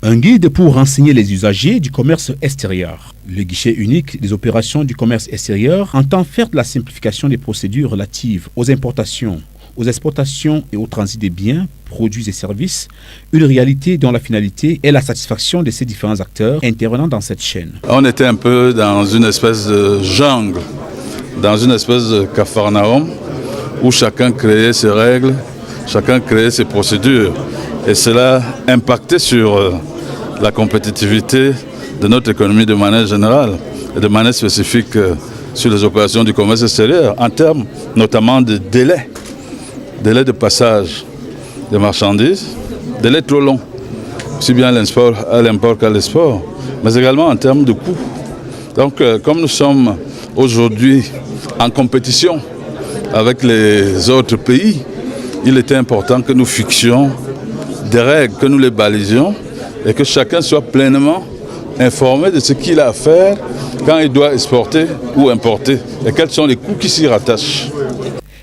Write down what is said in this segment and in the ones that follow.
Un guide pour renseigner les usagers du commerce extérieur. Le guichet unique des opérations du commerce extérieur entend faire de la simplification des procédures relatives aux importations, aux exportations et au transit des biens, produits et services, une réalité dont la finalité est la satisfaction de ces différents acteurs intervenant dans cette chaîne. On était un peu dans une espèce de jungle, dans une espèce de capharnaüm où chacun créait ses règles, chacun créait ses procédures et cela impactait sur la compétitivité de notre économie de manière générale et de manière spécifique sur les opérations du commerce extérieur en termes notamment de délai de passage des marchandises, délai trop long, aussi bien à l'import qu'à l'export, mais également en termes de coûts. Donc comme nous sommes aujourd'hui en compétition avec les autres pays, il était important que nous fixions des règles, que nous les balisions et que chacun soit pleinement informé de ce qu'il a à faire quand il doit exporter ou importer et quels sont les coûts qui s'y rattachent.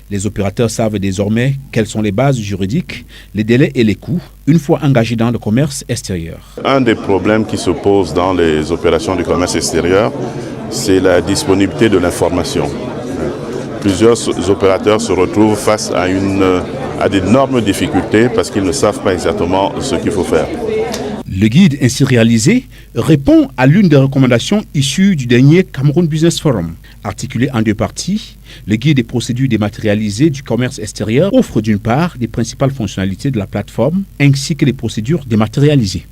Les opérateurs savent désormais quelles sont les bases juridiques, les délais et les coûts, une fois engagés dans le commerce extérieur. Un des problèmes qui se posent dans les opérations du commerce extérieur, c'est la disponibilité de l'information. Plusieurs opérateurs se retrouvent face à d'énormes difficultés parce qu'ils ne savent pas exactement ce qu'il faut faire. Le guide ainsi réalisé répond à l'une des recommandations issues du dernier Cameroun Business Forum. Articulé en deux parties, le guide des procédures dématérialisées du commerce extérieur offre d'une part les principales fonctionnalités de la plateforme ainsi que les procédures dématérialisées.